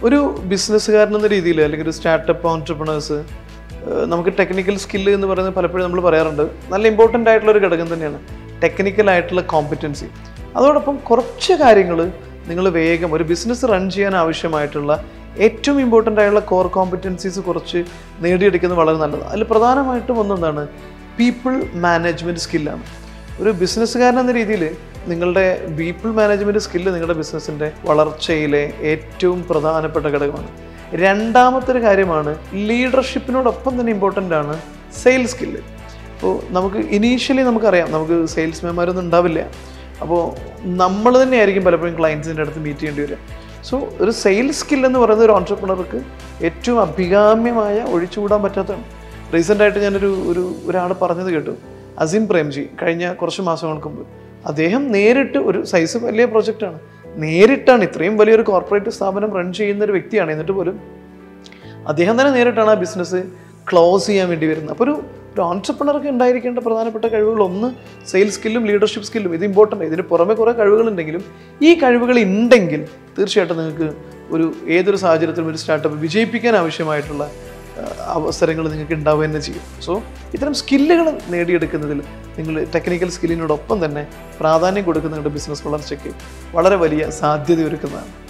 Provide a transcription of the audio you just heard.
ഒരു ബിസിനസ്സുകാരനെന്ന രീതിയിൽ അല്ലെങ്കിൽ ഒരു സ്റ്റാർട്ടപ്പ് ഓൺട്രപ്രണേഴ്സ് നമുക്ക് ടെക്നിക്കൽ സ്കില്ല് എന്ന് പറയുന്നത് പലപ്പോഴും നമ്മൾ പറയാറുണ്ട്, നല്ല ഇമ്പോർട്ടൻ്റ് ആയിട്ടുള്ളൊരു ഘടകം തന്നെയാണ് ടെക്നിക്കലായിട്ടുള്ള കോമ്പറ്റൻസി. അതോടൊപ്പം കുറച്ച് കാര്യങ്ങൾ നിങ്ങൾ വേഗം ഒരു ബിസിനസ് റൺ ചെയ്യാൻ ആവശ്യമായിട്ടുള്ള ഏറ്റവും ഇമ്പോർട്ടൻ്റ് ആയിട്ടുള്ള കോർ കോമ്പറ്റൻസീസ് കുറച്ച് നേടിയെടുക്കുന്നത് വളരെ നല്ലതാണ്. അതിൽ പ്രധാനമായിട്ടും ഒന്നെന്താണ്, പീപ്പിൾ മാനേജ്മെൻറ്റ് സ്കില്ലാണ്. ഒരു ബിസിനസ്സുകാരൻ എന്ന രീതിയിൽ നിങ്ങളുടെ പീപ്പിൾ മാനേജ്മെൻറ്റ് സ്കില്ല് നിങ്ങളുടെ ബിസിനസ്സിൻ്റെ വളർച്ചയിലെ ഏറ്റവും പ്രധാനപ്പെട്ട ഘടകമാണ്. രണ്ടാമത്തെ ഒരു കാര്യമാണ് ലീഡർഷിപ്പിനോടൊപ്പം തന്നെ ഇമ്പോർട്ടൻ്റ് ആണ് സെയിൽസ് സ്കില്ല്. അപ്പോൾ നമുക്ക് ഇനീഷ്യലി നമുക്കറിയാം നമുക്ക് സെയിൽസ്മാൻമാരൊന്നും ഉണ്ടാവില്ല. അപ്പോൾ നമ്മൾ തന്നെയായിരിക്കും പലപ്പോഴും ക്ലയൻസിൻ്റെ അടുത്ത് മീറ്റ് ചെയ്യേണ്ടി വരിക. സോ ഒരു സെയിൽസ് സ്കിൽ എന്ന് പറയുന്നത് ഒരു ഓൺട്രപ്രണർക്ക് ഏറ്റവും അഭികാമ്യമായ ഒഴിച്ചുകൂടാൻ പറ്റാത്തതാണ്. റീസെൻ്റായിട്ട് ഒരാൾ പറഞ്ഞത് കേട്ടു, അസിം പ്രേംജി, കഴിഞ്ഞ കുറച്ച് മാസങ്ങൾക്ക് മുമ്പ്. അദ്ദേഹം നേരിട്ട് ഒരു സൈസ് വലിയ പ്രൊജക്റ്റാണ്, നേരിട്ടാണ് ഇത്രയും വലിയൊരു കോർപ്പറേറ്റ് സ്ഥാപനം റൺ ചെയ്യുന്ന ഒരു വ്യക്തിയാണ്. എന്നിട്ട് പോലും അദ്ദേഹം തന്നെ നേരിട്ടാണ് ആ ബിസിനസ് ക്ലോസ് ചെയ്യാൻ വേണ്ടി വരുന്നത്. അപ്പോൾ ഒരു ഓൺട്രപ്രണർക്ക് ഉണ്ടായിരിക്കേണ്ട പ്രധാനപ്പെട്ട കഴിവുകൾ ഒന്ന് സെയിൽസ് സ്കില്ലും ലീഡർഷിപ്പ് സ്കില്ലും. ഇത് ഇമ്പോർട്ടൻ്റ്. ഇതിന് പുറമെ കുറേ കഴിവുകളുണ്ടെങ്കിലും ഈ കഴിവുകൾ ഉണ്ടെങ്കിൽ തീർച്ചയായിട്ടും നിങ്ങൾക്ക് ഏതൊരു സാഹചര്യത്തിലും ഒരു സ്റ്റാർട്ടപ്പ് വിജയിപ്പിക്കാൻ ആവശ്യമായിട്ടുള്ള അവസരങ്ങൾ നിങ്ങൾക്ക് ഉണ്ടാവുക തന്നെ ചെയ്യും. സോ ഇത്തരം സ്കില്ലുകൾ നേടിയെടുക്കുന്നതിൽ നിങ്ങൾ ടെക്നിക്കൽ സ്കില്ലിനോടൊപ്പം തന്നെ പ്രാധാന്യം കൊടുക്കുന്ന നിങ്ങളുടെ ബിസിനസ് വളർച്ചയ്ക്ക് വളരെ വലിയ സാധ്യതയൊരുക്കുന്നതാണ്.